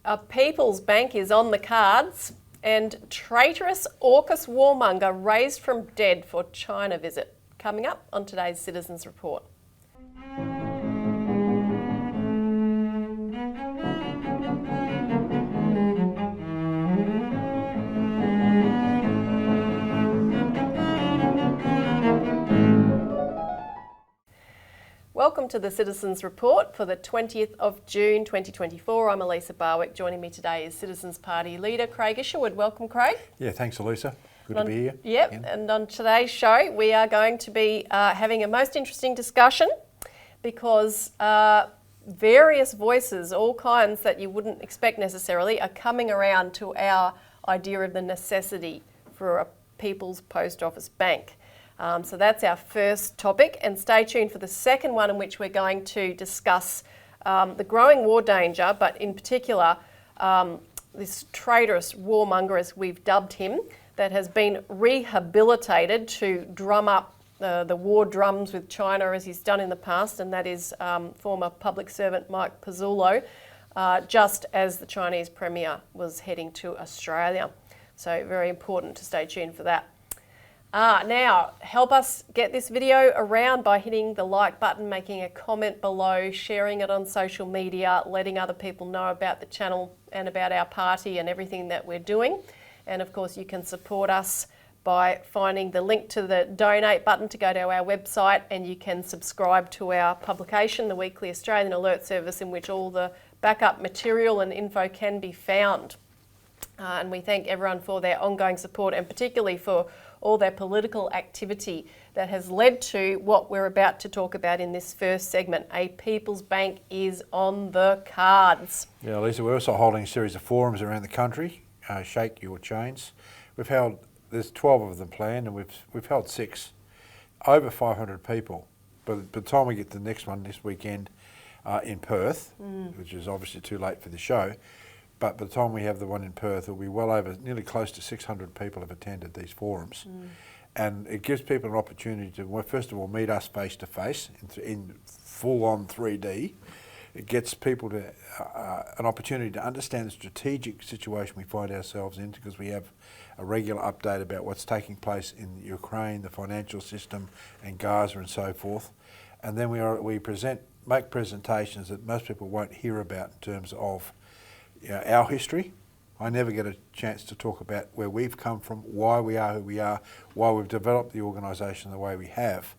A People's Bank is on the cards, and Traitorous AUKUS warmonger raised from dead for China visit. Coming up on today's Citizens Report. Welcome to the Citizens Report for the 20th of June 2024. I'm Elisa Barwick. Joining me today is Citizens Party leader Craig Isherwood. Welcome, Craig. Yeah, thanks, Elisa. Good to be here. Yep, and on today's show we are going to be having a most interesting discussion because various voices, all kinds that you wouldn't expect necessarily, are coming around to our idea of the necessity for a People's Post Office Bank. So that's our first topic, and stay tuned for the second one, in which we're going to discuss the growing war danger, but in particular this traitorous warmonger, as we've dubbed him, that has been rehabilitated to drum up the war drums with China as he's done in the past, and that is former public servant Mike Pezzullo, just as the Chinese Premier was heading to Australia. So very important to stay tuned for that. Now, help us get this video around by hitting the like button, making a comment below, sharing it on social media, letting other people know about the channel and about our party and everything that we're doing. And of course, you can support us by finding the link to the donate button to go to our website, and you can subscribe to our publication, the Weekly Australian Alert Service, in which all the backup material and info can be found. And we thank everyone for their ongoing support, and particularly for all their political activity that has led to what we're about to talk about in this first segment. A People's Bank is on the cards. Yeah, Lisa, we're also holding a series of forums around the country, Shake Your Chains. There's 12 of them planned, and we've held 6, over 500 people. But by the time we get to the next one this weekend in Perth, which is obviously too late for the show, but by the time we have the one in Perth, it'll be well over, nearly close to 600 people have attended these forums. And it gives people an opportunity to, well, first of all, meet us face to face in full-on 3D. It gets people to an opportunity to understand the strategic situation we find ourselves in, because we have a regular update about what's taking place in Ukraine, the financial system, and Gaza and so forth. And then we make presentations that most people won't hear about in terms of our history. I never get a chance to talk about where we've come from, why we are who we are, why we've developed the organisation the way we have.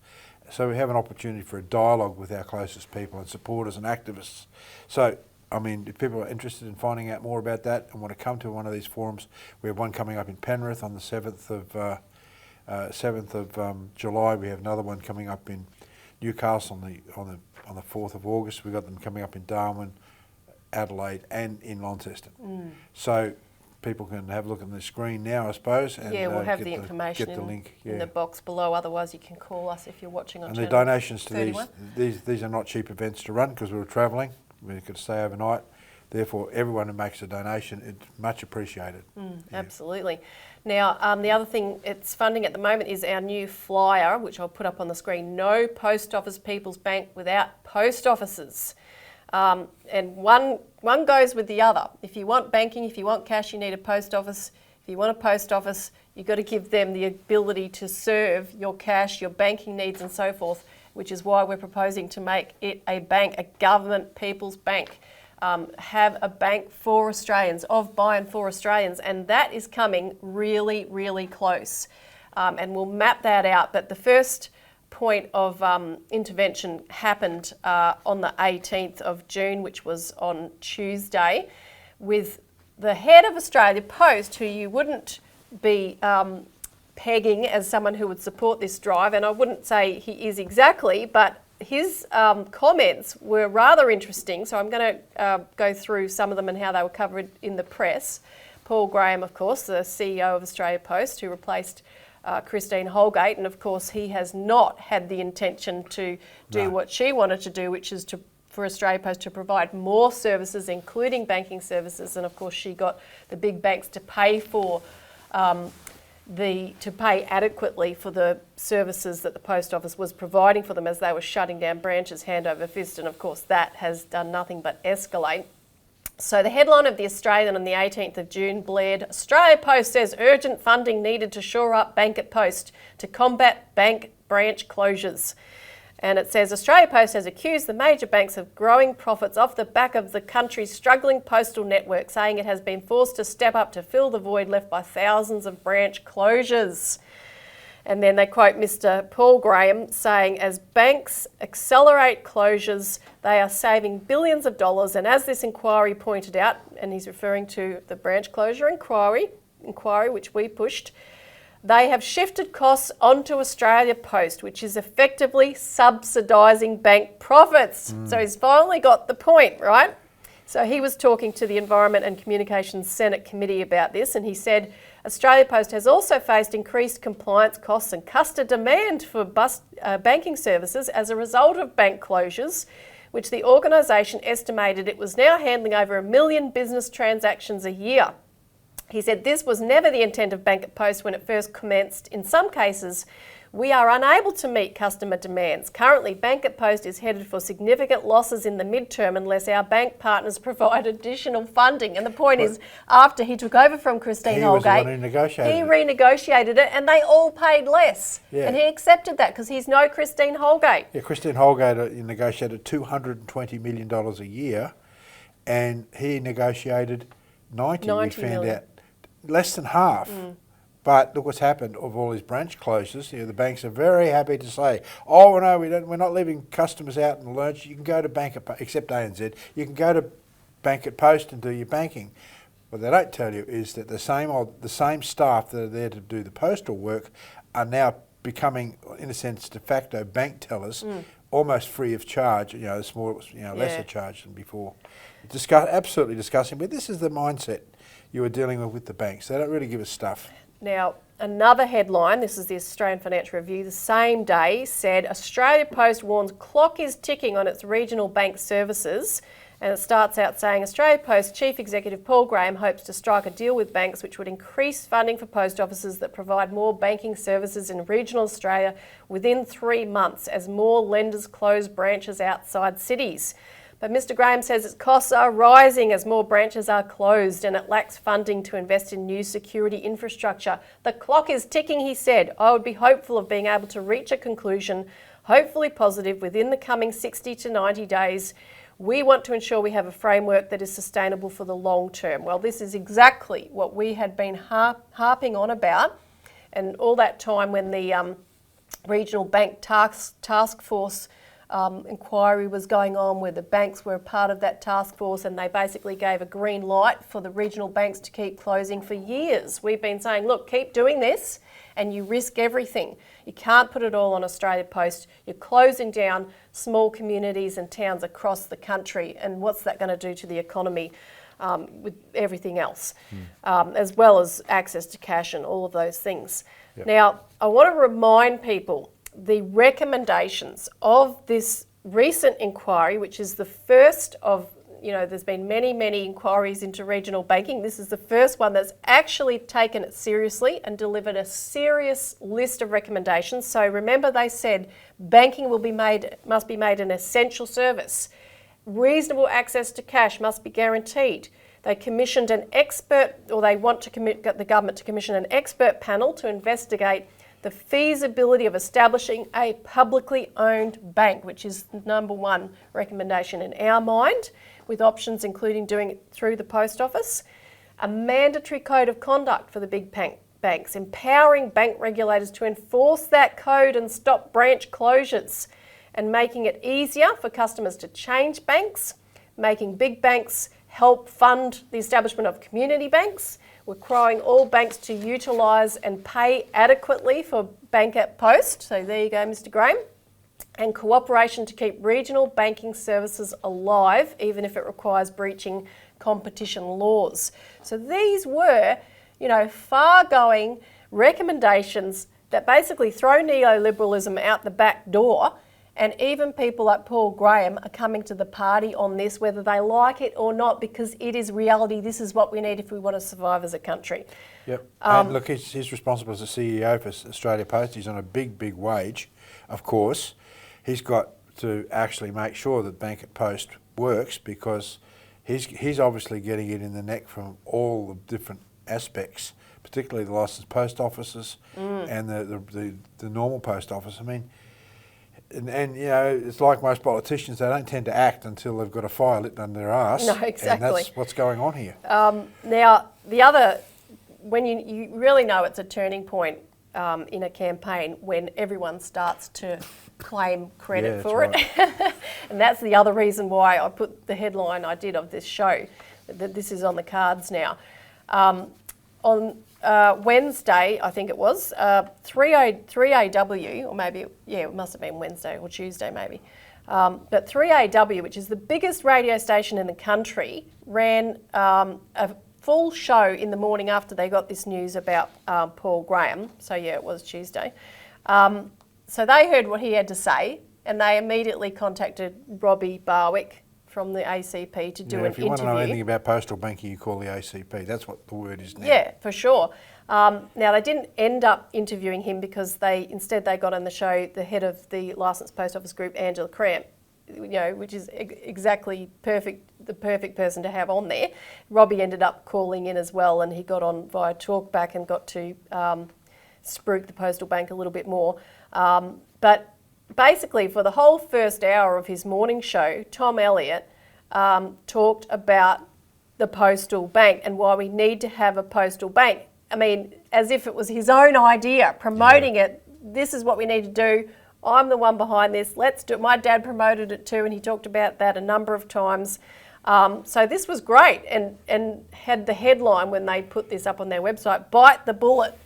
So we have an opportunity for a dialogue with our closest people and supporters and activists. So, I mean, if people are interested in finding out more about that and want to come to one of these forums, we have one coming up in PENRITH on the 7th of July. We have another one coming up in Newcastle on the 4th of August. We've got them coming up in Darwin, Adelaide and in Launceston. So people can have a look on the screen now, I suppose. And, we'll have the information in the box below. Otherwise, you can call us if you're watching on channel 31. And the donations to these are not cheap events to run, because we were travelling. We could stay overnight. Therefore, everyone who makes a donation, it's much appreciated. Absolutely. Now, the other thing it's funding at the moment is our new flyer, which I'll put up on the screen. No Post Office People's Bank without post offices. And one goes with the other. If you want banking, if you want cash, you need a post office. If you want a post office, you've got to give them the ability to serve your cash, your banking needs and so forth, which is why we're proposing to make it a bank, a government People's Bank. Have a bank for Australians, of, by and for Australians, and that is coming really, really close. And we'll map that out. But the first point of intervention happened on the 18th of June, which was on Tuesday, with the head of Australia Post, who you wouldn't be pegging as someone who would support this drive, and I wouldn't say he is exactly, but his comments were rather interesting, so I'm going to go through some of them and how they were covered in the press. Paul Graham, of course, the CEO of Australia Post, who replaced Christine Holgate, and of course he has not had the intention to do what she wanted to do, which is for Australia Post to provide more services, including banking services, and of course she got the big banks to pay for to pay adequately for the services that the post office was providing for them as they were shutting down branches hand over fist, and of course that has done nothing but escalate. So the headline of The Australian on the 18th of June blared, Australia Post says urgent funding needed to shore up bank at Post to combat bank branch closures. And it says Australia Post has accused the major banks of growing profits off the back of the country's struggling postal network, saying it has been forced to step up to fill the void left by thousands of branch closures. And then they quote Mr. Paul Graham saying, as banks accelerate closures, they are saving billions of dollars. And as this inquiry pointed out, and he's referring to the branch closure inquiry which we pushed, they have shifted costs onto Australia Post, which is effectively subsidising bank profits. So he's finally got the point, right? So he was talking to the Environment and Communications Senate Committee about this, and he said, Australia Post has also faced increased compliance costs and customer demand for banking services as a result of bank closures, which the organisation estimated it was now handling over 1 million business transactions a year. He said this was never the intent of Bank at Post when it first commenced. In some cases, we are unable to meet customer demands. Currently, Bank at Post is headed for significant losses in the midterm unless our bank partners provide additional funding. And the point is, after he took over from Christine Holgate, he renegotiated it and they all paid less. Yeah. And he accepted that because he's no Christine Holgate. Yeah, Christine Holgate negotiated $220 million a year and he negotiated 90 we found million. Out. Less than half. But look what's happened of all these branch closures. You know, the banks are very happy to say, oh no, we're not leaving customers out in the lurch. You can go to Bank at except ANZ. You can go to Bank at Post and do your banking. What they don't tell you is that the same staff that are there to do the postal work are now becoming, in a sense, de facto bank tellers, almost free of charge. You know, lesser charge than before. Absolutely disgusting. But this is the mindset you are dealing with the banks. They don't really give us stuff. Now, another headline, this is the Australian Financial Review, the same day said, Australia Post warns clock is ticking on its regional bank services. And it starts out saying, Australia Post Chief Executive Paul Graham hopes to strike a deal with banks which would increase funding for post offices that provide more banking services in regional Australia within 3 months as more lenders close branches outside cities. But Mr. Graham says its costs are rising as more branches are closed and it lacks funding to invest in new security infrastructure. The clock is ticking, he said. I would be hopeful of being able to reach a conclusion, hopefully positive, within the coming 60 to 90 days. We want to ensure we have a framework that is sustainable for the long term. Well, this is exactly what we had been harping on about, and all that time when the regional bank task force inquiry was going on, where the banks were a part of that task force, and they basically gave a green light for the regional banks to keep closing for years. We've been saying, look, keep doing this and you risk everything. You can't put it all on Australia Post. You're closing down small communities and towns across the country, and what's that going to do to the economy with everything else, as well as access to cash and all of those things. Yep. Now, I want to remind people the recommendations of this recent inquiry, which is the first of, there's been many, many inquiries into regional banking. This is the first one that's actually taken it seriously and delivered a serious list of recommendations. So remember, they said banking must be made an essential service. Reasonable access to cash must be guaranteed. They commissioned an expert, or they want to get the government to commission an expert panel to investigate the feasibility of establishing a publicly owned bank, which is the number one recommendation in our mind, with options including doing it through the post office. A mandatory code of conduct for the big banks, empowering bank regulators to enforce that code and stop branch closures, and making it easier for customers to change banks, making big banks help fund the establishment of community banks. We're requiring all banks to utilise and pay adequately for Bank at Post. So there you go, Mr. Graham. And cooperation to keep regional banking services alive, even if it requires breaching competition laws. So these were, far-going recommendations that basically throw neoliberalism out the back door. And even people like Paul Graham are coming to the party on this, whether they like it or not, because it is reality. This is what we need if we want to survive as a country. Yep. And look, he's responsible as the CEO for Australia Post. He's on a big, big wage, of course. He's got to actually make sure that Bank at Post works, because he's obviously getting it in the neck from all the different aspects, particularly the licensed post offices and the normal post office. I mean, and you know, it's like most politicians, they don't tend to act until they've got a fire lit under their arse. No, exactly. And that's what's going on here. Now, the other, when you really know it's a turning point in a campaign when everyone starts to claim credit for it. And that's the other reason why I put the headline I did of this show, that this is on the cards now. On Wednesday, I think it was, 3AW, or maybe, it must have been Wednesday or Tuesday maybe, but 3AW, which is the biggest radio station in the country, ran a full show in the morning after they got this news about Paul Graham. So it was Tuesday. So they heard what he had to say, and they immediately contacted Robbie Barwick from the ACP to do an interview. If you want to know anything about postal banking, you call the ACP. That's what the word is now. Yeah, for sure. Now, they didn't end up interviewing him because instead they got on the show the head of the Licensed Post Office Group, Angela Cramp, which is exactly the perfect person to have on there. Robbie ended up calling in as well, and he got on via talkback and got to spruik the postal bank a little bit more. But basically, for the whole first hour of his morning show, Tom Elliott talked about the postal bank and why we need to have a postal bank. I mean, as if it was his own idea, promoting it. This is what we need to do. I'm the one behind this. Let's do it. My dad promoted it too, and he talked about that a number of times. So this was great, and had the headline when they put this up on their website, "Bite the Bullet,"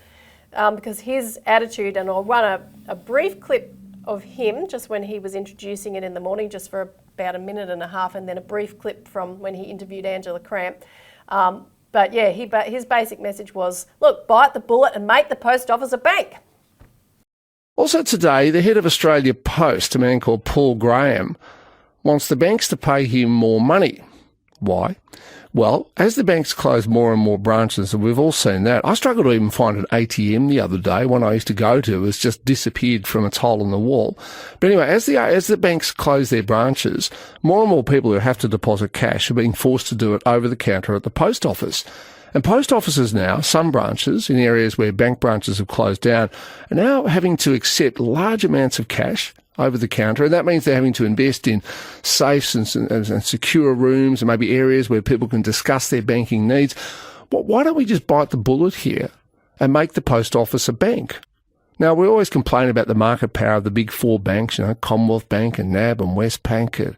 because his attitude, and I'll run a brief clip of him just when he was introducing it in the morning, just for about a minute and a half, and then a brief clip from when he interviewed Angela Cramp. But yeah, his basic message was, look, bite the bullet and make the post office a bank. Also today, the head of Australia Post, a man called Paul Graham, wants the banks to pay him more money. Why? Well, as the banks close more and more branches, and we've all seen that, I struggled to even find an ATM the other day. One I used to go to has just disappeared from its hole in the wall. But anyway, as the banks close their branches, more and more people who have to deposit cash are being forced to do it over the counter at the post office. And post offices now, some branches in areas where bank branches have closed down, are now having to accept large amounts of cash over the counter, and that means they're having to invest in safes and secure rooms and maybe areas where people can discuss their banking needs. Well, why don't we just bite the bullet here and make the post office a bank? Now, we always complain about the market power of the big four banks, Commonwealth Bank and NAB and Westpac, and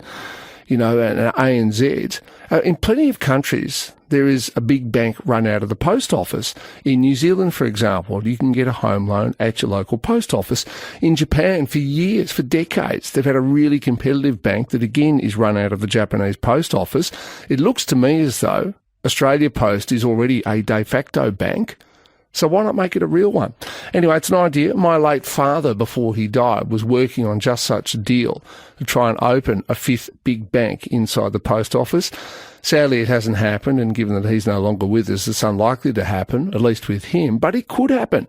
ANZ. In plenty of countries, there is a big bank run out of the post office. In New Zealand, for example, you can get a home loan at your local post office. In Japan, for years, for decades, they've had a really competitive bank that, again, is run out of the Japanese post office. It looks to me as though Australia Post is already a de facto bank. So why not make it a real one? Anyway, it's an idea. My late father, before he died, was working on just such a deal to try and open a fifth big bank inside the post office. Sadly, it hasn't happened, and given that he's no longer with us, it's unlikely to happen, at least with him, but it could happen.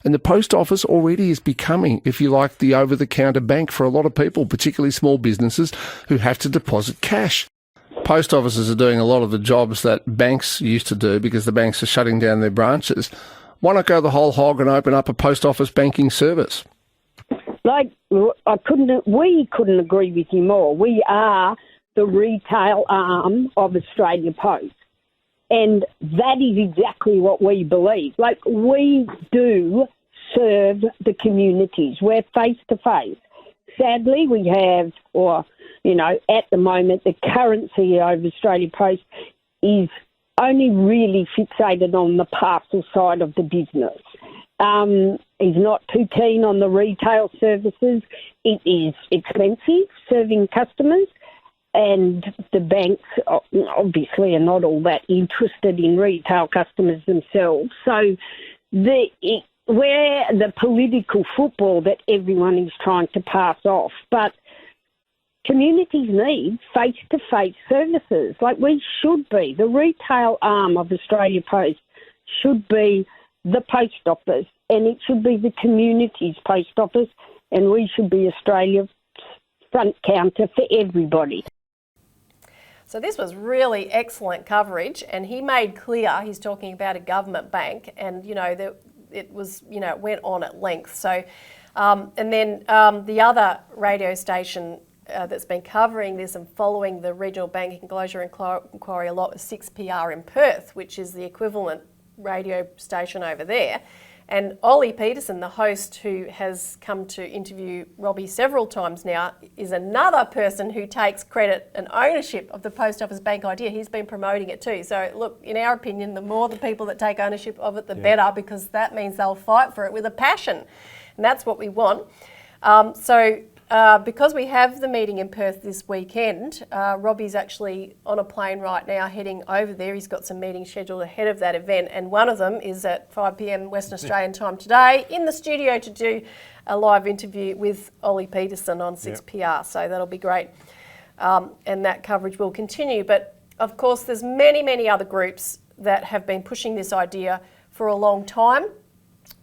And the post office already is becoming, if you like, the over-the-counter bank for a lot of people, particularly small businesses who have to deposit cash. Post offices are doing a lot of the jobs that banks used to do because the banks are shutting down their branches. Why not go the whole hog and open up a post office banking service? We couldn't agree with you more. We are the retail arm of Australia Post. And that is exactly what we believe. We do serve the communities. We're face-to-face. Sadly, we have, at the moment, the current CEO of Australia Post is only really fixated on the parcel side of the business. He's not too keen on the retail services. It is expensive serving customers, and the banks obviously are not all that interested in retail customers themselves. So we're the political football that everyone is trying to pass off. But communities need face-to-face services. We should be. The retail arm of Australia Post should be the post office, and it should be the community's post office, and we should be Australia's front counter for everybody. So this was really excellent coverage, and he made clear he's talking about a government bank, and it was it went on at length. So, and then the other radio station that's been covering this and following the regional banking closure inquiry a lot was 6PR in Perth, which is the equivalent radio station over there. And Ollie Peterson, the host who has come to interview Robbie several times now, is another person who takes credit and ownership of the post office bank idea. He's been promoting it too. So look, in our opinion, the more the people that take ownership of it, the better, because that means they'll fight for it with a passion. And that's what we want. Because we have the meeting in Perth this weekend, Robbie's actually on a plane right now heading over there. He's got some meetings scheduled ahead of that event, and one of them is at 5 p.m. Western Australian time today in the studio to do a live interview with Ollie Peterson on 6PR. So that'll be great. And that coverage will continue. But of course, there's many, many other groups that have been pushing this idea for a long time,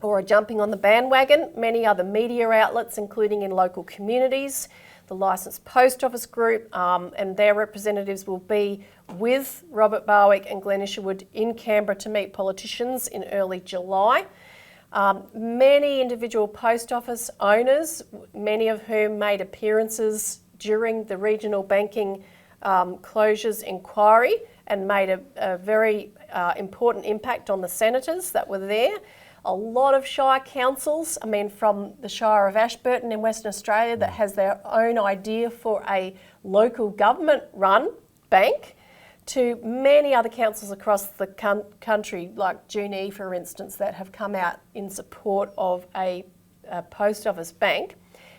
or are jumping on the bandwagon. Many other media outlets, including in local communities, the Licensed Post Office Group, and their representatives will be with Robert Barwick and Glenn Isherwood in Canberra to meet politicians in early July. Many individual post office owners, many of whom made appearances during the regional banking closures inquiry and made a very important impact on the senators that were there. A lot of shire councils, from the Shire of Ashburton in Western Australia that has their own idea for a local government-run bank, to many other councils across the country, like Junee, for instance, that have come out in support of a post office bank.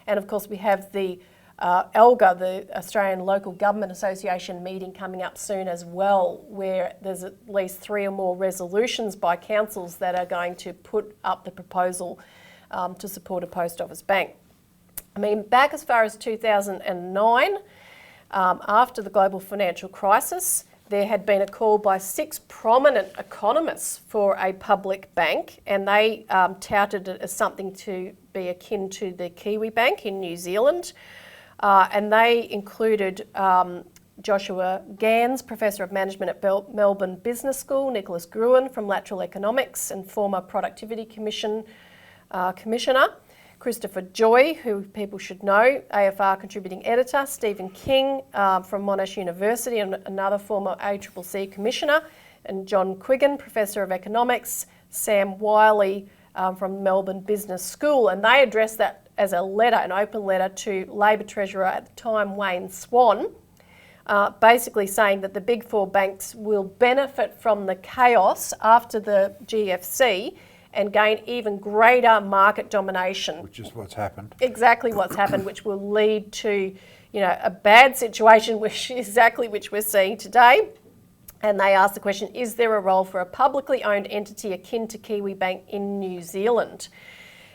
And of course we have the ALGA, the Australian Local Government Association meeting coming up soon as well, where there's at least 3 or more resolutions by councils that are going to put up the proposal to support a post office bank. Back as far as 2009, after the global financial crisis, there had been a call by 6 prominent economists for a public bank, and they touted it as something to be akin to the Kiwi Bank in New Zealand. And they included Joshua Gans, Professor of Management at Melbourne Business School, Nicholas Gruen from Lateral Economics and former Productivity Commissioner, Christopher Joy, who people should know, AFR contributing editor, Stephen King from Monash University and another former ACCC Commissioner, and John Quiggin, Professor of Economics, Sam Wiley from Melbourne Business School, and they addressed that as a letter, an open letter to Labor Treasurer at the time, Wayne Swan, basically saying that the big 4 banks will benefit from the chaos after the GFC and gain even greater market domination. Which is what's happened. Exactly what's happened, which will lead to, a bad situation, which we're seeing today. And they asked the question, is there a role for a publicly owned entity akin to Kiwi Bank in New Zealand?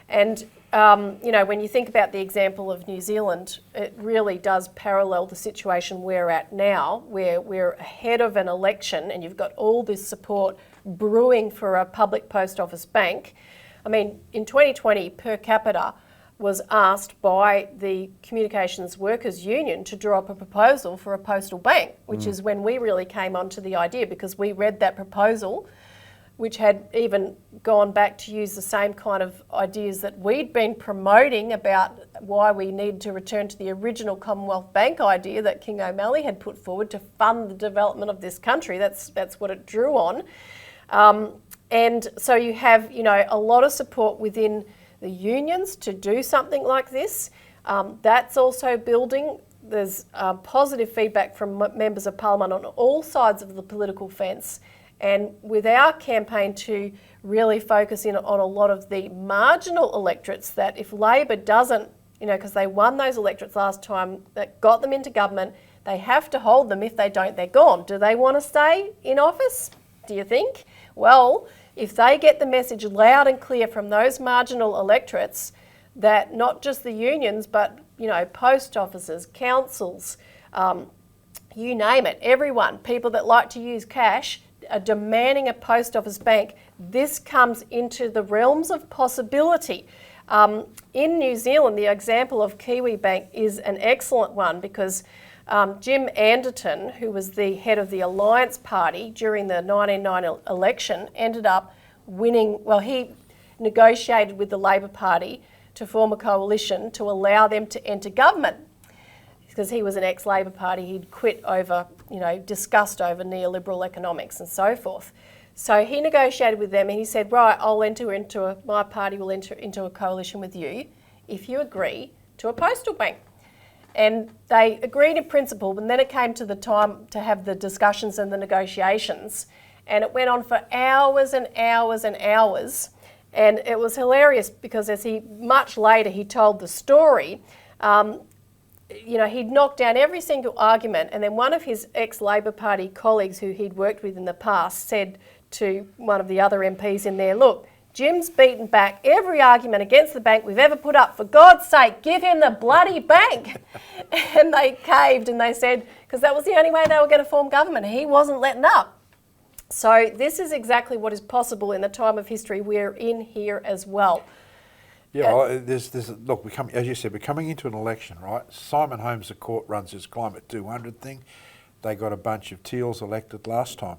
And when you think about the example of New Zealand, it really does parallel the situation we're at now, where we're ahead of an election and you've got all this support brewing for a public post office bank. In 2020, per capita was asked by the Communications Workers Union to draw up a proposal for a postal bank, which is when we really came onto the idea, because we read that proposal, which had even gone back to use the same kind of ideas that we'd been promoting about why we need to return to the original Commonwealth Bank idea that King O'Malley had put forward to fund the development of this country. That's what it drew on. And so you have, a lot of support within the unions to do something like this. That's also building. There's positive feedback from members of Parliament on all sides of the political fence. And with our campaign to really focus in on a lot of the marginal electorates, that if Labor doesn't, because they won those electorates last time, that got them into government, they have to hold them. If they don't, they're gone. Do they want to stay in office, do you think? Well, if they get the message loud and clear from those marginal electorates that not just the unions, but, post offices, councils, you name it, everyone, people that like to use cash, are demanding a post office bank, this comes into the realms of possibility. In New Zealand, the example of Kiwi Bank is an excellent one, because Jim Anderton, who was the head of the Alliance Party during the 1999 election, ended up winning. Well, he negotiated with the Labor Party to form a coalition to allow them to enter government, because he was an ex-Labor Party. He'd quit over, disgust over neoliberal economics and so forth. So he negotiated with them and he said, right, my party will enter into a coalition with you if you agree to a postal bank. And they agreed in principle, but then it came to the time to have the discussions and the negotiations. And it went on for hours and hours and hours. And it was hilarious because much later he told the story, he'd knocked down every single argument. And then one of his ex-Labor Party colleagues who he'd worked with in the past said to one of the other MPs in there, look, Jim's beaten back every argument against the bank we've ever put up. For God's sake, give him the bloody bank. And they caved and they said, because that was the only way they were going to form government. He wasn't letting up. So this is exactly what is possible in the time of history we're in here as well. Yeah, well, look, as you said, we're coming into an election, right? Simon Holmes, the court runs his Climate 200 thing. They got a bunch of teals elected last time.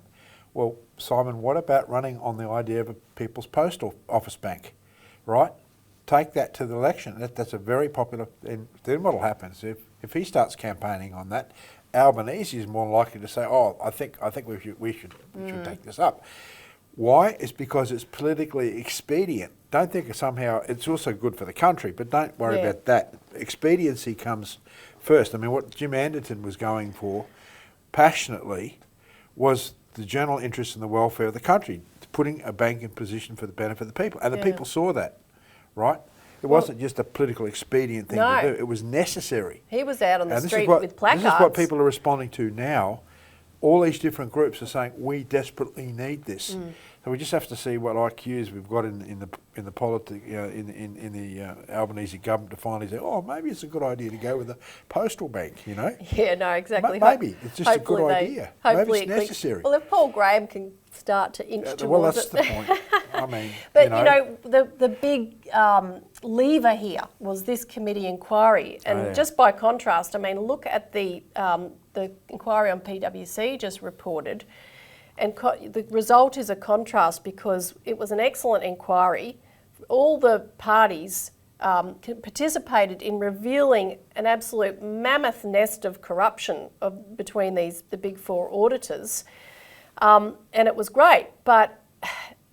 Well, Simon, what about running on the idea of a People's Post Office Bank, right? Take that to the election. That's a very popular. And then what will happen is if he starts campaigning on that, Albanese is more likely to say, "Oh, I think we should take this up." Why? It's because it's politically expedient. Don't think somehow it's also good for the country, but don't worry about that. Expediency comes first. I mean, what Jim Anderton was going for passionately was the general interest in the welfare of the country, putting a bank in position for the benefit of the people. And the people saw that, right? It wasn't just a political expedient thing to do. It was necessary. He was out on the street with placards. This is what people are responding to now. All these different groups are saying, we desperately need this. So we just have to see what IQs we've got in the politics, in the Albanese government to finally say, oh, maybe it's a good idea to go with a postal bank, Yeah, no, exactly. Maybe it's just a good idea. Maybe it's necessary. Well, if Paul Graham can start to inch towards it. Well, that's the point. I mean, but the big lever here was this committee inquiry, and just by contrast, I mean, look at the inquiry on PwC just reported. And the result is a contrast because it was an excellent inquiry. All the parties participated in revealing an absolute mammoth nest of corruption between the big four auditors. And it was great. But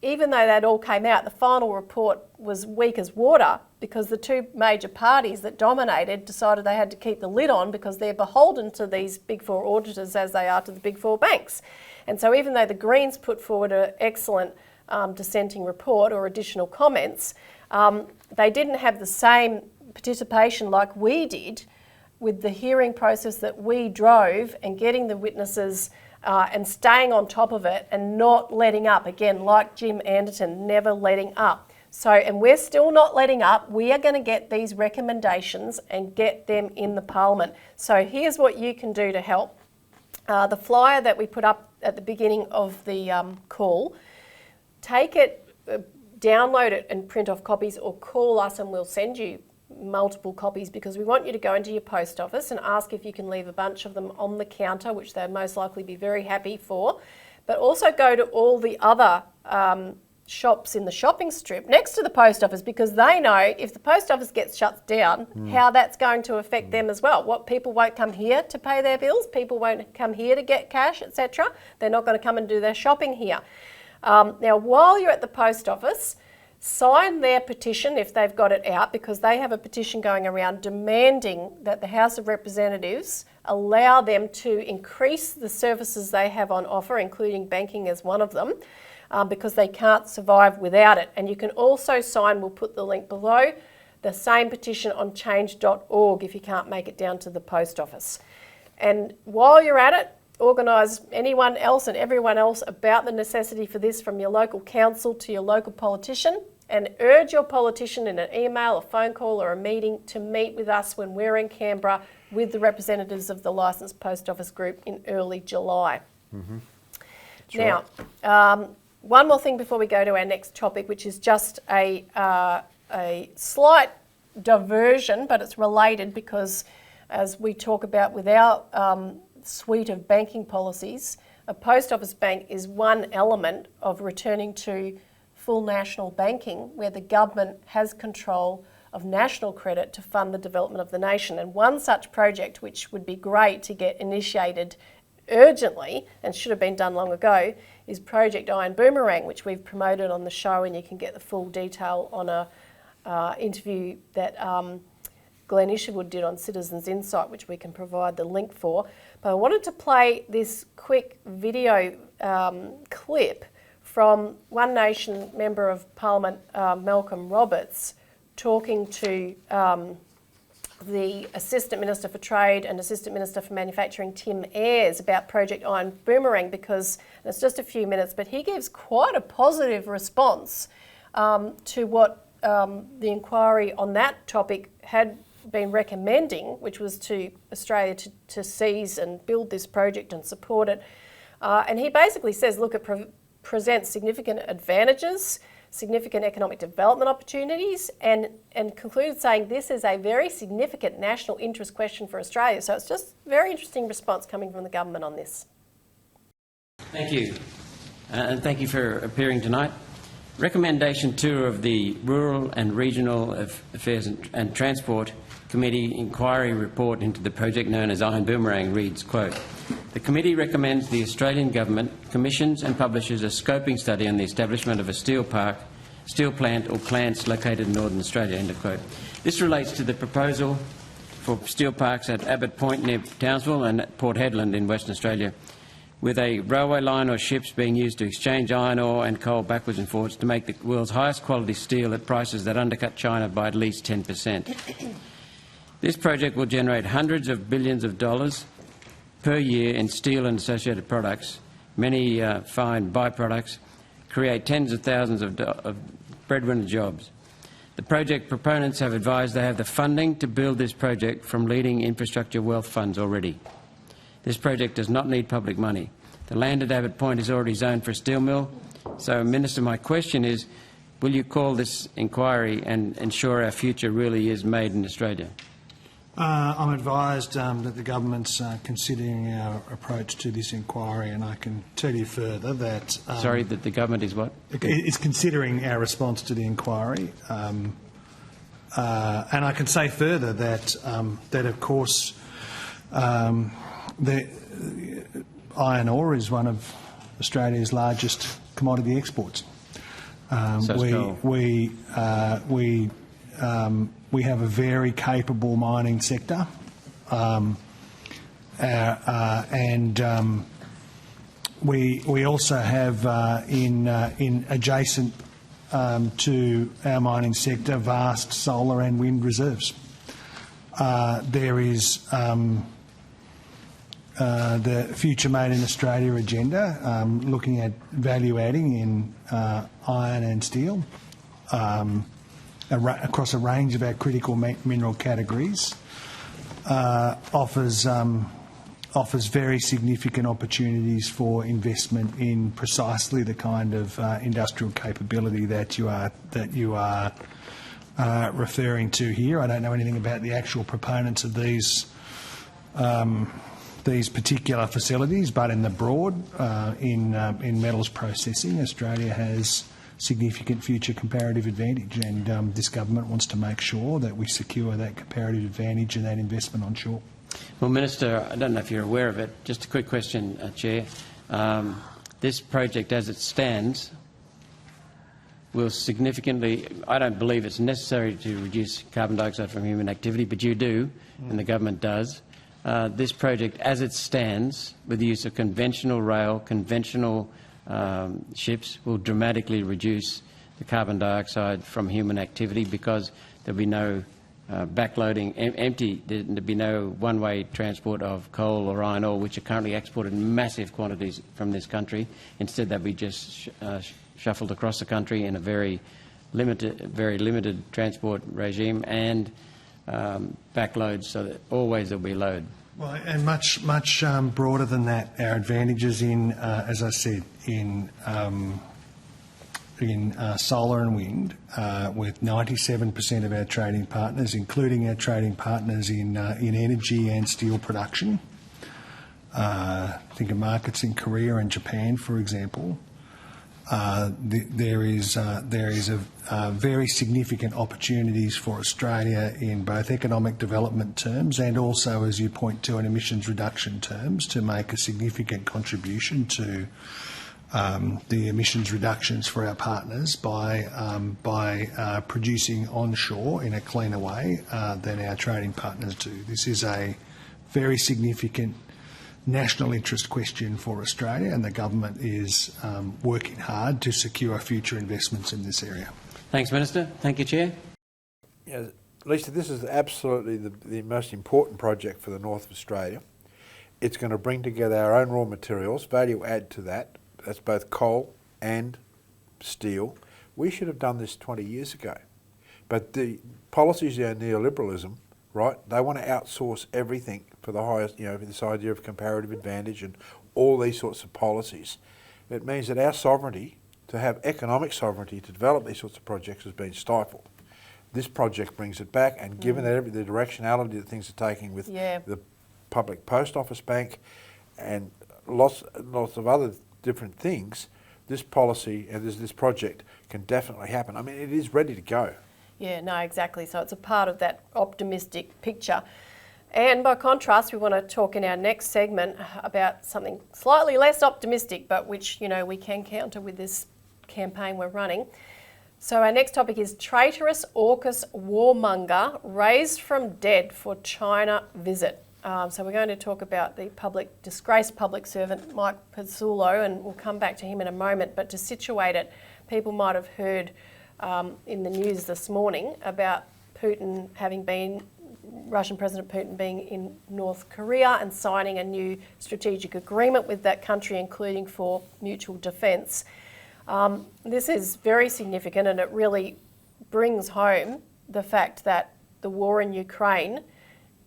even though that all came out, the final report was weak as water because the two major parties that dominated decided they had to keep the lid on because they're beholden to these big four auditors as they are to the big four banks. And so even though the Greens put forward an excellent dissenting report or additional comments, they didn't have the same participation like we did with the hearing process that we drove and getting the witnesses and staying on top of it and not letting up. Again, like Jim Anderton, never letting up. So, and we're still not letting up. We are going to get these recommendations and get them in the Parliament. So here's what you can do to help. The flyer that we put up at the beginning of the call, take it, download it and print off copies, or call us and we'll send you multiple copies, because we want you to go into your post office and ask if you can leave a bunch of them on the counter, which they'll most likely be very happy for. But also go to all the other shops in the shopping strip next to the post office, because they know if the post office gets shut down, how that's going to affect them as well. What, people won't come here to pay their bills, people won't come here to get cash, etc. They're not going to come and do their shopping here. Now, while you're at the post office, sign their petition if they've got it out, because they have a petition going around demanding that the House of Representatives allow them to increase the services they have on offer, including banking as one of them, because they can't survive without it. And you can also sign, we'll put the link below, the same petition on change.org if you can't make it down to the post office. And while you're at it, organise anyone else and everyone else about the necessity for this, from your local council to your local politician, and urge your politician in an email, a phone call or a meeting to meet with us when we're in Canberra with the representatives of the Licensed Post Office Group in early July. Now, one more thing before we go to our next topic, which is just a slight diversion, but it's related because as we talk about with our suite of banking policies, a post office bank is one element of returning to full national banking, where the government has control of national credit to fund the development of the nation. And one such project, which would be great to get initiated urgently and should have been done long ago, is Project Iron Boomerang, which we've promoted on the show, and you can get the full detail on a interview that Glenn Isherwood did on Citizens Insight, which we can provide the link for. But I wanted to play this quick video clip from One Nation Member of Parliament Malcolm Roberts talking to the Assistant Minister for Trade and Assistant Minister for Manufacturing, Tim Ayres, about Project Iron Boomerang, because it's just a few minutes, but he gives quite a positive response to what the inquiry on that topic had been recommending, which was to Australia to seize and build this project and support it. And he basically says, look, it presents significant advantages, significant economic development opportunities, and concluded saying this is a very significant national interest question for Australia. So it's just a very interesting response coming from the government on this. Thank you. And thank you for appearing tonight. Recommendation 2 of the Rural and Regional Affairs and Transport Committee inquiry report into the project known as Iron Boomerang reads, quote, "The committee recommends the Australian Government commissions and publishes a scoping study on the establishment of a steel plant or plants located in Northern Australia," end of quote. This relates to the proposal for steel parks at Abbott Point near Townsville and at Port Hedland in Western Australia, with a railway line or ships being used to exchange iron ore and coal backwards and forwards to make the world's highest quality steel at prices that undercut China by at least 10%. This project will generate hundreds of billions of dollars per year in steel and associated products, many fine byproducts, create tens of thousands of breadwinner jobs. The project proponents have advised they have the funding to build this project from leading infrastructure wealth funds already. This project does not need public money. The land at Abbott Point is already zoned for a steel mill. So, Minister, my question is, will you call this inquiry and ensure our future really is made in Australia? I'm advised that the government's considering our approach to this inquiry, and I can tell you further that... Sorry, that the government is what? It's considering our response to the inquiry. And I can say further that, of course, the iron ore is one of Australia's largest commodity exports. We have a very capable mining sector, and we also have in adjacent to our mining sector vast solar and wind reserves. There is the Future Made in Australia agenda, looking at value adding in iron and steel. Across a range of our critical mineral categories, offers very significant opportunities for investment in precisely the kind of industrial capability that you are referring to here. I don't know anything about the actual proponents of these particular facilities, but in the broad, in metals processing, Australia has significant future comparative advantage, and this government wants to make sure that we secure that comparative advantage and that investment onshore. Well, Minister, I don't know if you're aware of it. Just a quick question, Chair. This project, as it stands, will significantly... I don't believe it's necessary to reduce carbon dioxide from human activity, but you do, and the government does. This project, as it stands, with the use of conventional rail, conventional ships, will dramatically reduce the carbon dioxide from human activity, because there'll be no backloading, there'll be no one-way transport of coal or iron ore, which are currently exported in massive quantities from this country. Instead, they'll be just shuffled across the country in a very limited transport regime, and backloads, so that always there'll be load. Well, and much broader than that, our advantages in, as I said, in in solar and wind with 97% of our trading partners, including our trading partners in energy and steel production. Think of markets in Korea and Japan, for example. There is very significant opportunities for Australia in both economic development terms and also, as you point to, in emissions reduction terms, to make a significant contribution to the emissions reductions for our partners by producing onshore in a cleaner way than our trading partners do. This is a very significant national interest question for Australia, and the government is working hard to secure future investments in this area. Thanks, Minister. Thank you, Chair. Yeah, Lisa, this is absolutely the most important project for the north of Australia. It's going to bring together our own raw materials, value add to that. That's both coal and steel. We should have done this 20 years ago. But the policies of neoliberalism, right, they want to outsource everything for the highest, this idea of comparative advantage and all these sorts of policies. It means that our sovereignty, to have economic sovereignty to develop these sorts of projects, has been stifled. This project brings it back, and given that the directionality that things are taking with the public post office bank and lots of other different things, this policy and this project can definitely happen. I mean, it is ready to go. Yeah, no, exactly. So it's a part of that optimistic picture. And by contrast, we want to talk in our next segment about something slightly less optimistic, but which, we can counter with this campaign we're running. So our next topic is Traitorous AUKUS warmonger raised from dead for China visit. So we're going to talk about the disgraced public servant Mike Pezzullo, and we'll come back to him in a moment. But to situate it, people might have heard in the news this morning about Russian President Putin being in North Korea and signing a new strategic agreement with that country, including for mutual defence. This is very significant, and it really brings home the fact that the war in Ukraine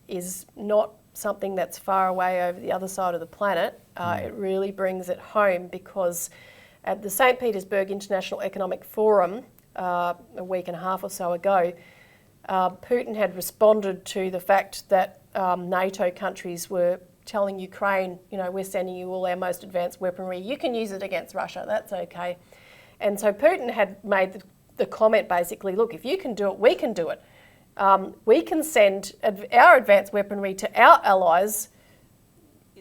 is not something that's far away over the other side of the planet. It really brings it home, because at the St. Petersburg International Economic Forum a week and a half or so ago, Putin had responded to the fact that NATO countries were telling Ukraine, we're sending you all our most advanced weaponry. You can use it against Russia, that's okay. And so Putin had made the comment basically, look, if you can do it, we can do it. We can send our advanced weaponry to our allies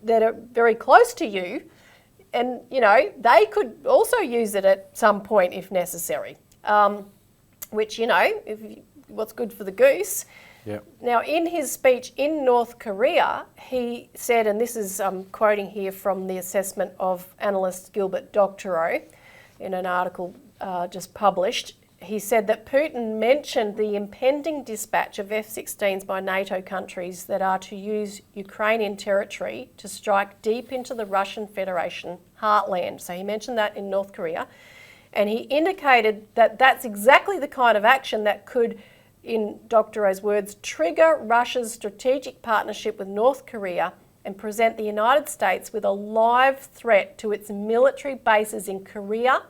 that are very close to you, and, they could also use it at some point if necessary, which, what's good for the goose. Yep. Now, in his speech in North Korea, he said, and this is quoting here from the assessment of analyst Gilbert Doctorow in an article just published, he said that Putin mentioned the impending dispatch of F-16s by NATO countries that are to use Ukrainian territory to strike deep into the Russian Federation heartland. So he mentioned that in North Korea, and he indicated that that's exactly the kind of action that could, in Doctorow's words, trigger Russia's strategic partnership with North Korea and present the United States with a live threat to its military bases in Korea,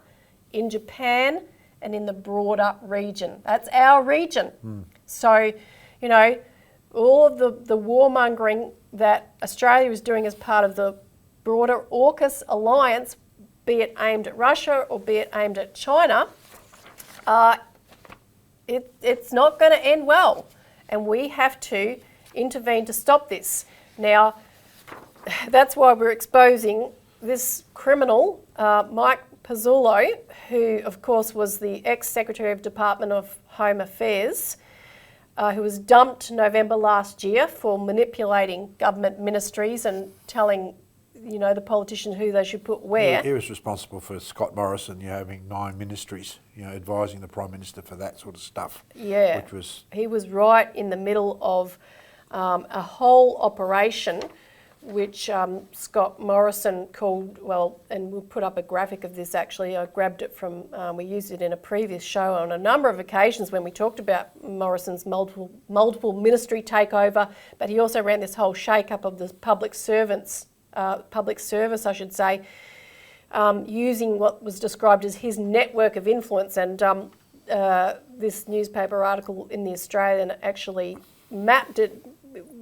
in Japan, and in the broader region. That's our region. So, all of the warmongering that Australia is doing as part of the broader AUKUS alliance, be it aimed at Russia or be it aimed at China, it's not going to end well. And we have to intervene to stop this. Now, that's why we're exposing this criminal, Mike Pezzullo, who of course was the ex-Secretary of Department of Home Affairs, who was dumped November last year for manipulating government ministries and telling, the politicians who they should put where. He was responsible for Scott Morrison, having 9 ministries, advising the Prime Minister for that sort of stuff. Yeah, he was right in the middle of a whole operation which Scott Morrison called, and we'll put up a graphic of this actually. I grabbed it from, we used it in a previous show on a number of occasions when we talked about Morrison's multiple ministry takeover, but he also ran this whole shake-up of the public service, I should say. using what was described as his network of influence. And this newspaper article in the Australian actually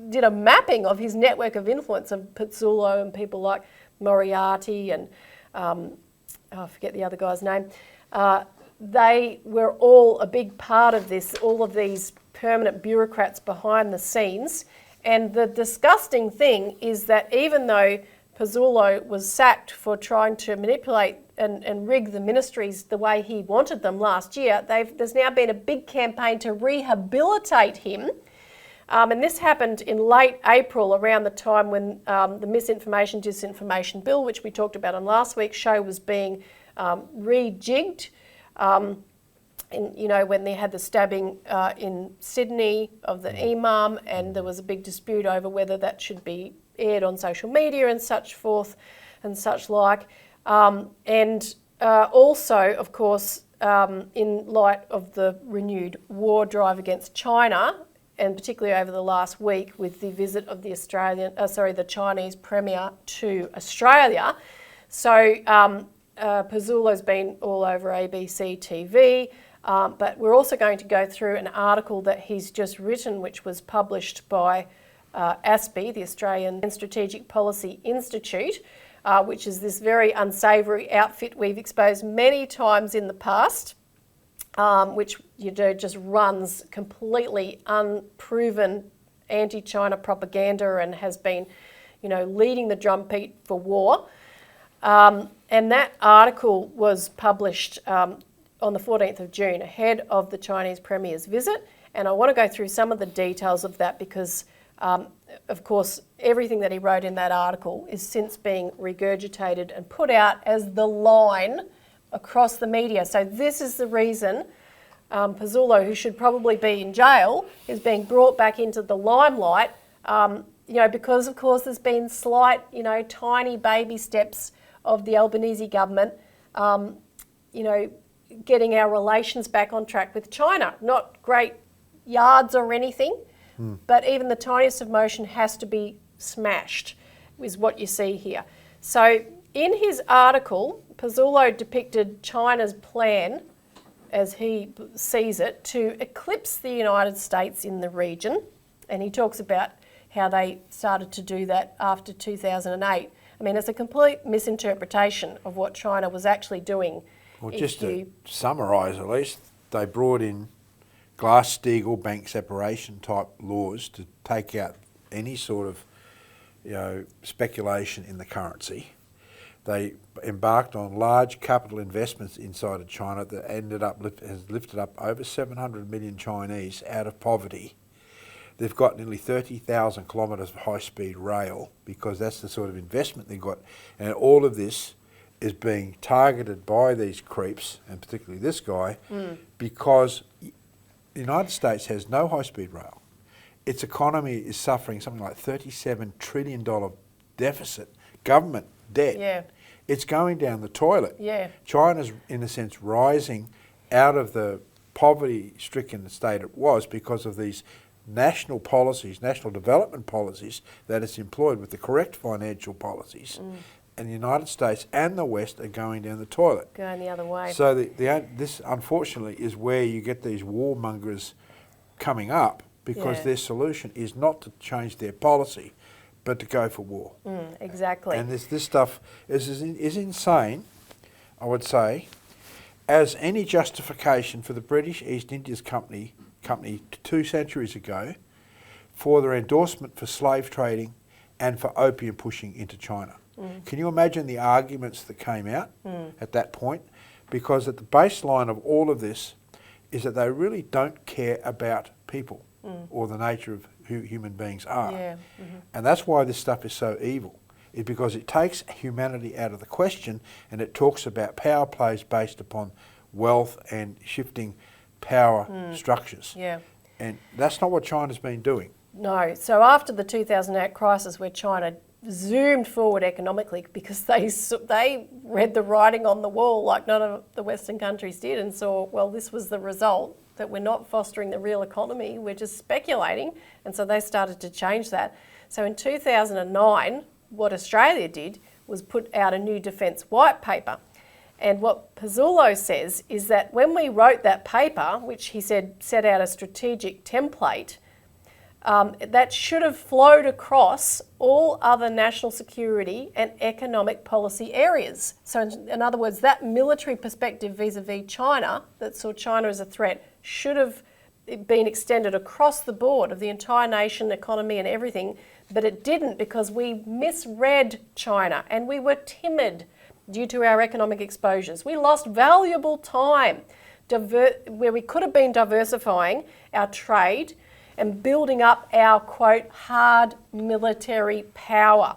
did a mapping of his network of influence of Pezzullo and people like Moriarty and I forget the other guy's name. They were all a big part of this, all of these permanent bureaucrats behind the scenes. And the disgusting thing is that even though Pezzullo was sacked for trying to manipulate and rig the ministries the way he wanted them last year, there's now been a big campaign to rehabilitate him. And this happened in late April, around the time when the misinformation, disinformation bill, which we talked about on last week's show, was being rejigged. And, you know, when they had the stabbing in Sydney of the imam, and there was a big dispute over whether that should be aired on social media and such forth and such like. And also, of course, in light of the renewed war drive against China, and particularly over the last week with the visit of the Chinese Premier to Australia. So Pezzullo's been all over ABC TV, but we're also going to go through an article that he's just written, which was published by ASPI, the Australian Strategic Policy Institute, which is this very unsavoury outfit we've exposed many times in the past, which just runs completely unproven anti-China propaganda and has been, leading the drumbeat for war. And that article was published on the 14th of June, ahead of the Chinese Premier's visit. And I want to go through some of the details of that because, of course, everything that he wrote in that article is since being regurgitated and put out as the line across the media. So this is the reason Pezzullo, who should probably be in jail, is being brought back into the limelight, because, of course, there's been slight, tiny baby steps of the Albanese government, getting our relations back on track with China. Not great yards or anything, but even the tiniest of motion has to be smashed, is what you see here. So in his article, Pezzullo depicted China's plan, as he sees it, to eclipse the United States in the region. And he talks about how they started to do that after 2008. I mean, it's a complete misinterpretation of what China was actually doing. Well, just to summarise at least, they brought in Glass-Steagall bank separation type laws to take out any sort of, speculation in the currency. They embarked on large capital investments inside of China that has lifted up over 700 million Chinese out of poverty. They've got nearly 30,000 kilometres of high-speed rail because that's the sort of investment they've got. And all of this is being targeted by these creeps, and particularly this guy, because the United States has no high-speed rail. Its economy is suffering something like $37 trillion deficit, government debt. Yeah. It's going down the toilet. Yeah. China's, in a sense, rising out of the poverty-stricken state it was because of these national policies, national development policies that it's employed with the correct financial policies. And the United States and the West are going down the toilet. Going the other way. So this, unfortunately, is where you get these warmongers coming up because their solution is not to change their policy, but to go for war. Exactly. And this stuff is insane, I would say, as any justification for the British East Indies Company 2 centuries ago for their endorsement for slave trading and for opium pushing into China. Can you imagine the arguments that came out at that point? Because at the baseline of all of this is that they really don't care about people or the nature of who human beings are. Yeah. And that's why this stuff is so evil, is because it takes humanity out of the question and it talks about power plays based upon wealth and shifting power structures. Yeah. And that's not what China's been doing. No. So after the 2008 crisis, where China zoomed forward economically because they read the writing on the wall like none of the Western countries did and saw, well, this was the result, that we're not fostering the real economy, we're just speculating. And so they started to change that. So in 2009, what Australia did was put out a new defence white paper. And what Pezzullo says is that when we wrote that paper, which he said set out a strategic template, that should have flowed across all other national security and economic policy areas. So in other words, that military perspective vis-a-vis China, that saw China as a threat, should have been extended across the board of the entire nation, economy and everything, but it didn't because we misread China and we were timid due to our economic exposures. We lost valuable time where we could have been diversifying our trade and building up our, quote, hard military power.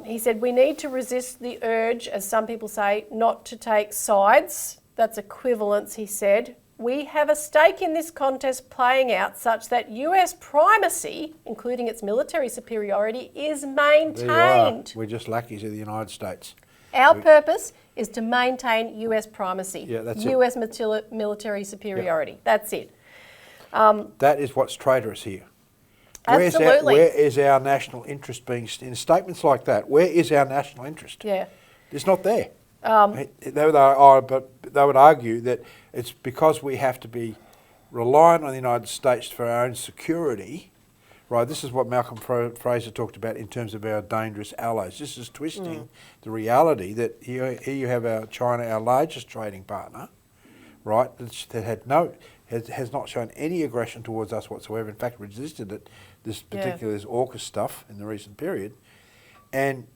He said, we need to resist the urge, as some people say, not to take sides. That's equivalence, he said. We have a stake in this contest playing out such that US primacy, including its military superiority, is maintained. There you are. We're just lackeys of the United States. Our purpose is to maintain US primacy, Yeah, that's US military superiority. Yeah. That's it. That is what's traitorous here. Absolutely. Where is our national interest being, in statements like that, where is our national interest? Yeah. It's not there. They would argue that it's because we have to be reliant on the United States for our own security. Right, this is what Malcolm Fraser talked about in terms of our dangerous allies. This is twisting the reality that here you have our China, our largest trading partner, right, that has not shown any aggression towards us whatsoever. In fact, resisted it, this AUKUS stuff in the recent period. And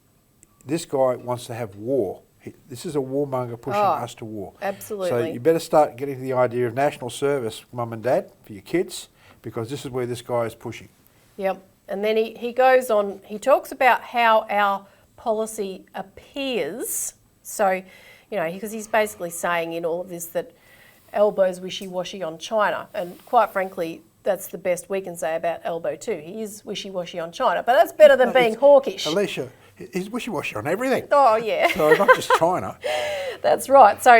this guy wants to have war. This is a warmonger pushing us to war. Absolutely. So you better start getting to the idea of national service, mum and dad, for your kids, because this is where this guy is pushing. Yep. And then he goes on, he talks about how our policy appears. So, you know, because he's basically saying in all of this that Elbow's wishy-washy on China. And quite frankly, that's the best we can say about Elbow too. He is wishy-washy on China, but that's better than being hawkish. Alicia, he's wishy-washy on everything. Oh, yeah. So not just China. That's right. So,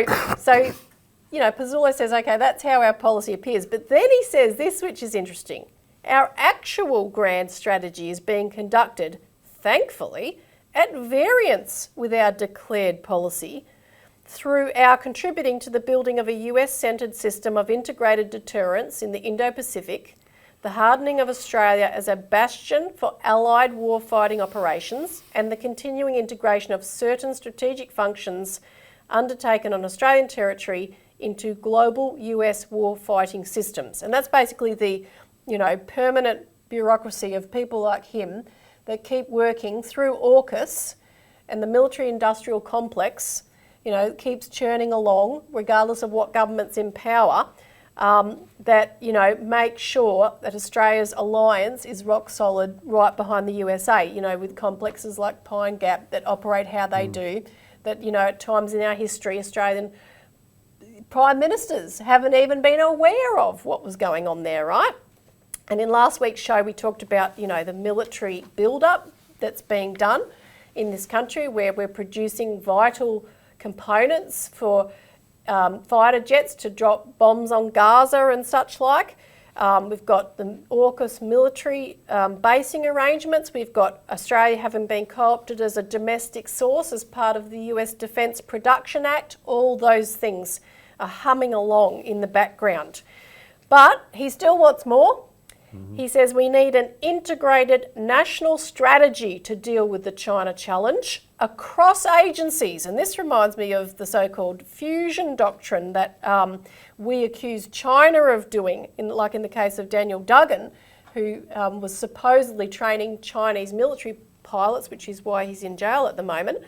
you know, Pezzullo says, okay, that's how our policy appears. But then he says this, which is interesting. Our actual grand strategy is being conducted, thankfully, at variance with our declared policy through our contributing to the building of a US-centred system of integrated deterrence in the Indo-Pacific, the hardening of Australia as a bastion for allied warfighting operations, and the continuing integration of certain strategic functions undertaken on Australian territory into global US warfighting systems. And that's basically the, you know, permanent bureaucracy of people like him that keep working through AUKUS, and the military-industrial complex, you know, keeps churning along regardless of what government's in power, that, you know, make sure that Australia's alliance is rock solid right behind the USA, you know, with complexes like Pine Gap that operate how they do, that, you know, at times in our history, Australian prime ministers haven't even been aware of what was going on there, right? And in last week's show, we talked about, you know, the military build-up that's being done in this country, where we're producing vital components for fighter jets to drop bombs on Gaza and such like. We've got the AUKUS military basing arrangements. We've got Australia having been co-opted as a domestic source as part of the US Defence Production Act. All those things are humming along in the background. But he still wants more. He says we need an integrated national strategy to deal with the China challenge across agencies. And this reminds me of the so-called fusion doctrine that we accuse China of doing, like in the case of Daniel Duggan, who was supposedly training Chinese military pilots, which is why he's in jail at the moment.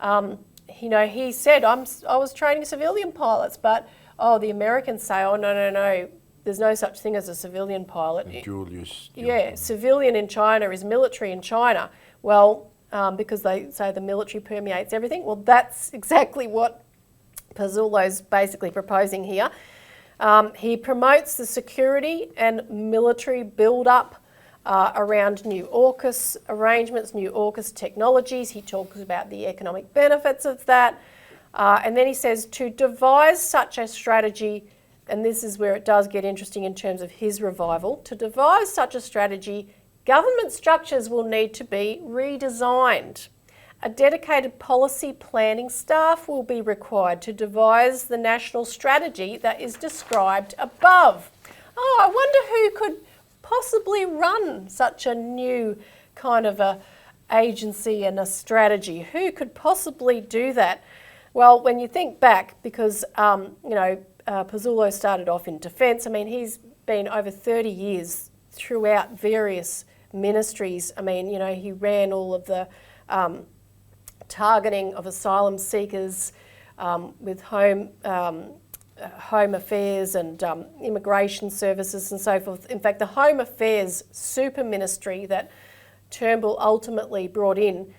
You know, he said, I was training civilian pilots, but, the Americans say, oh, no, there's no such thing as a civilian pilot. Dual use. Yeah, civilian in China is military in China. Well, because they say the military permeates everything. Well, that's exactly what Pezzullo's basically proposing here. He promotes the security and military build-up around new AUKUS arrangements, new AUKUS technologies. He talks about the economic benefits of that. And then he says to devise such a strategy, and this is where it does get interesting in terms of his revival, to devise such a strategy, government structures will need to be redesigned, a dedicated policy planning staff will be required to devise the national strategy that is described above. Oh, I wonder who could possibly run such a new kind of a agency and a strategy. Who could possibly do that? Well, when you think back, because Pizzulo started off in defence. I mean, he's been over 30 years throughout various ministries. I mean, he ran all of the targeting of asylum seekers with home affairs and immigration services and so forth. In fact, the Home Affairs super ministry that Turnbull ultimately brought in,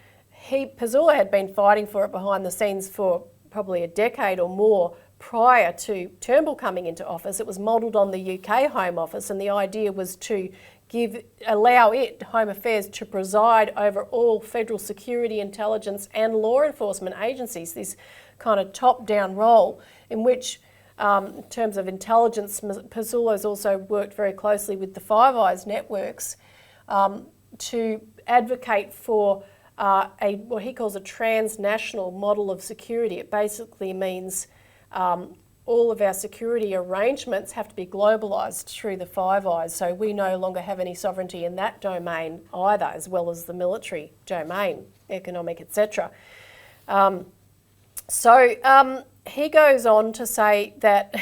Pizzulo had been fighting for it behind the scenes for probably a decade or more prior to Turnbull coming into office. It was modelled on the UK Home Office, and the idea was to allow Home Affairs, to preside over all federal security, intelligence and law enforcement agencies, this kind of top-down role in which, in terms of intelligence, Pizzulo's also worked very closely with the Five Eyes networks to advocate for what he calls a transnational model of security. It basically means all of our security arrangements have to be globalised through the Five Eyes, so we no longer have any sovereignty in that domain either, as well as the military domain, economic, etc. He goes on to say that,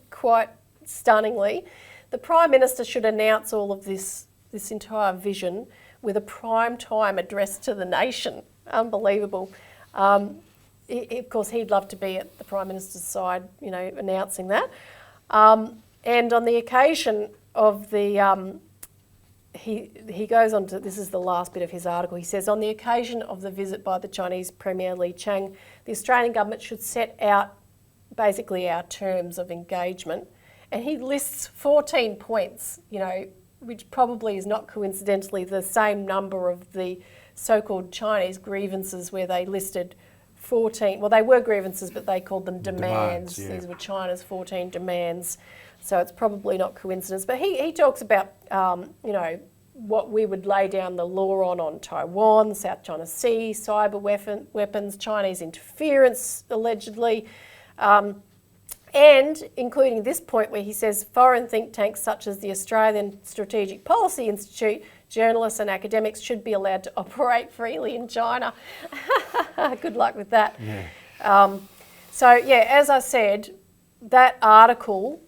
quite stunningly, the Prime Minister should announce all of this entire vision with a prime time address to the nation. Unbelievable. Of course, he'd love to be at the Prime Minister's side, announcing that. And on the occasion of the, he goes on to, this is the last bit of his article, he says, on the occasion of the visit by the Chinese Premier Li Qiang, the Australian government should set out basically our terms of engagement. And he lists 14 points, which probably is not coincidentally the same number of the so-called Chinese grievances where they listed 14, well, they were grievances, but they called them demands. Yeah. These were China's 14 demands. So it's probably not coincidence. But he talks about, what we would lay down the law on Taiwan, South China Sea, cyber weapons, Chinese interference, allegedly, and including this point where he says foreign think tanks such as the Australian Strategic Policy Institute, journalists and academics should be allowed to operate freely in China. Good luck with that. Yeah. As I said, that article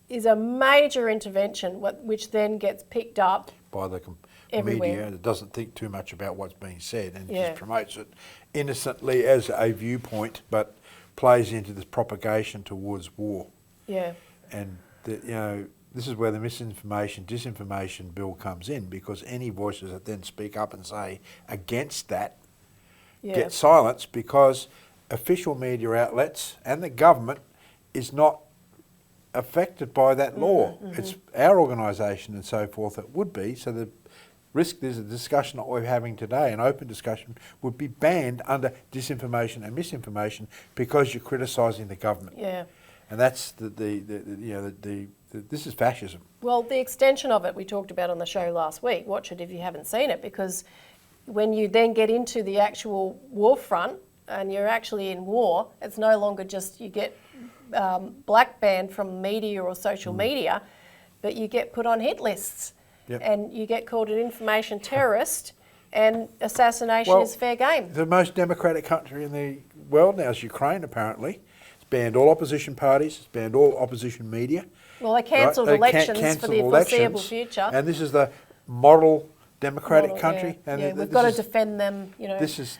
is a major intervention, which then gets picked up by the everywhere. media that doesn't think too much about what's being said and Yeah. just promotes it innocently as a viewpoint, but plays into this propagation towards war. Yeah. And this is where the misinformation, disinformation bill comes in, because any voices that then speak up and say against that get silenced, because official media outlets and the government is not affected by that law. It's our organisation and so forth that would be. So the risk, there's a discussion that we're having today, an open discussion, would be banned under disinformation and misinformation because you're criticising the government. Yeah. And that's this is fascism. Well, the extension of it we talked about on the show last week. Watch it if you haven't seen it, because when you then get into the actual war front and you're actually in war, it's no longer just you get black banned from media or social media, but you get put on hit lists. Yep. And you get called an information terrorist, and assassination is fair game. The most democratic country in the world now is Ukraine, apparently. It's banned all opposition parties, it's banned all opposition media. Well, they cancelled Right? elections cancelled for the foreseeable future. And this is the model democratic country. Yeah, And we've got to defend them, This is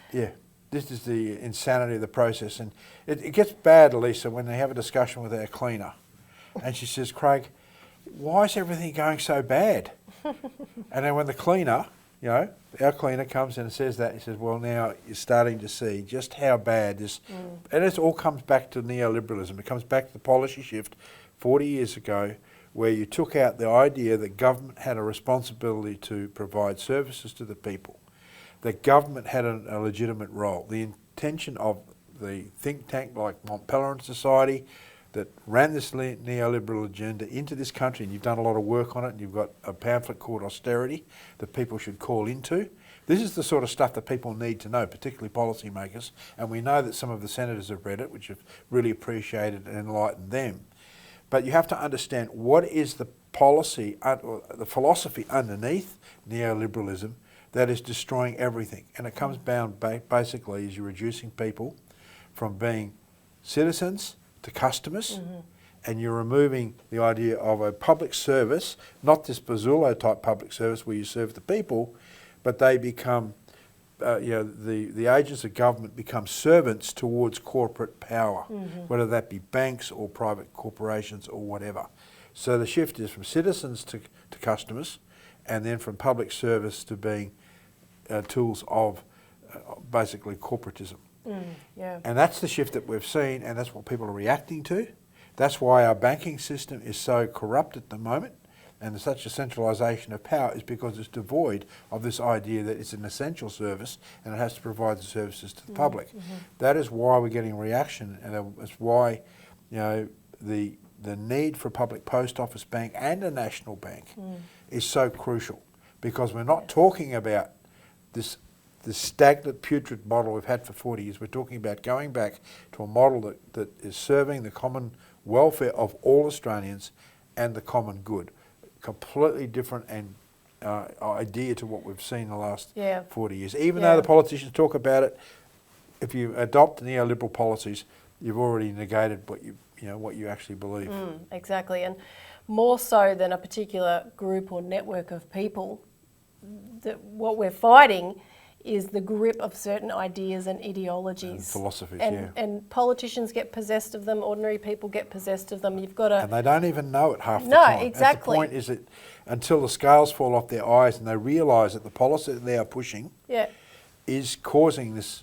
the insanity of the process. And it gets bad, Elisa, when they have a discussion with our cleaner. And she says, Craig, why is everything going so bad? And then when the cleaner, our cleaner comes in and says that, he says, well, now you're starting to see just how bad this, and it all comes back to neoliberalism. It comes back to the policy shift 40 years ago, where you took out the idea that government had a responsibility to provide services to the people. The government had a legitimate role. The intention of the think tank like Mont Pelerin Society that ran this neoliberal agenda into this country, and you've done a lot of work on it, and you've got a pamphlet called Austerity that people should call into, This is the sort of stuff that people need to know, particularly policymakers, and we know that some of the senators have read it, which have really appreciated and enlightened them. But you have to understand what is the policy, the philosophy underneath neoliberalism that is destroying everything. And it comes down basically as you're reducing people from being citizens to customers, and you're removing the idea of a public service, not this Bazzulo type public service where you serve the people, but they become, the agents of government become servants towards corporate power, whether that be banks or private corporations or whatever. So the shift is from citizens to customers, and then from public service to being tools of basically corporatism. And that's the shift that we've seen, and that's what people are reacting to. That's why our banking system is so corrupt at the moment, and there's such a centralisation of power, is because it's devoid of this idea that it's an essential service and it has to provide the services to the public. That is why we're getting reaction, and it's why, the need for a public post office bank and a national bank is so crucial, because we're not talking about this stagnant, putrid model we've had for 40 years. We're talking about going back to a model that is serving the common welfare of all Australians and the common good. Completely different and idea to what we've seen in the last 40 years. Even though the politicians talk about it, if you adopt neoliberal policies, you've already negated what you actually believe. Exactly, and more so than a particular group or network of people, what we're fighting is the grip of certain ideas and ideologies. And philosophies, and politicians get possessed of them, ordinary people get possessed of them. You've got to... And they don't even know it half the time. No, exactly. That's the point, is that until the scales fall off their eyes and they realise that the policy that they are pushing is causing this...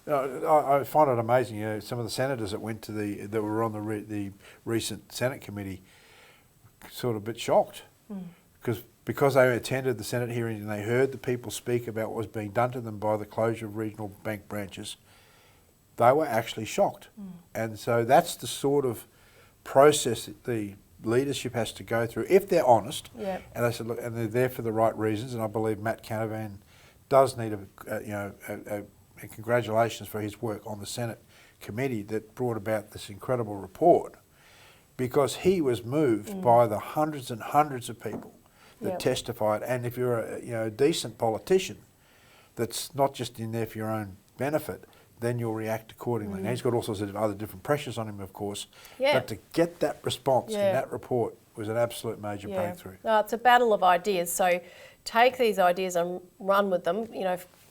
I find it amazing, some of the senators that went to that were on the recent Senate committee, sort of a bit shocked. Because they attended the Senate hearing and they heard the people speak about what was being done to them by the closure of regional bank branches, they were actually shocked. And so that's the sort of process that the leadership has to go through, if they're honest. And they said, look, and they're there for the right reasons. And I believe Matt Canavan does need and congratulations for his work on the Senate committee that brought about this incredible report, because he was moved by the hundreds and hundreds of people that testified. And if you're a decent politician that's not just in there for your own benefit, then you'll react accordingly. Now, he's got all sorts of other different pressures on him, of course, but to get that response in that report was an absolute major breakthrough. No, it's a battle of ideas, so take these ideas and run with them.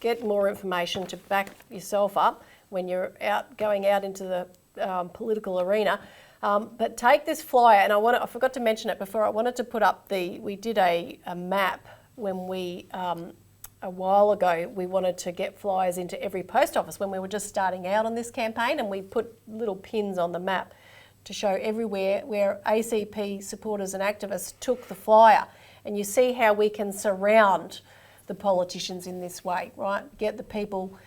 Get more information to back yourself up when you're going out into the political arena. But take this flyer, and I forgot to mention it before. I wanted to put up we did a map when we, a while ago, we wanted to get flyers into every post office when we were just starting out on this campaign, and we put little pins on the map to show everywhere where ACP supporters and activists took the flyer. And you see how we can surround the politicians in this way, right? Get the people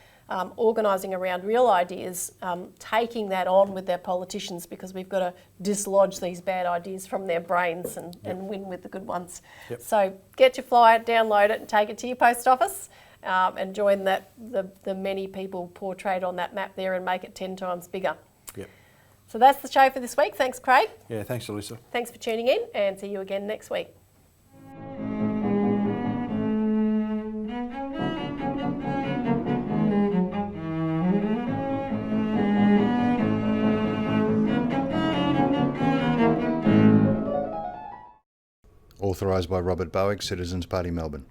organising around real ideas, taking that on with their politicians, because we've got to dislodge these bad ideas from their brains and win with the good ones. So get your flyer, download it and take it to your post office and join the many people portrayed on that map there and make it 10 times bigger. So that's the show for this week. Thanks, Craig. Yeah, thanks, Elisa. Thanks for tuning in, and see you again next week. Authorised by Robert Barwick, Citizens Party, Melbourne.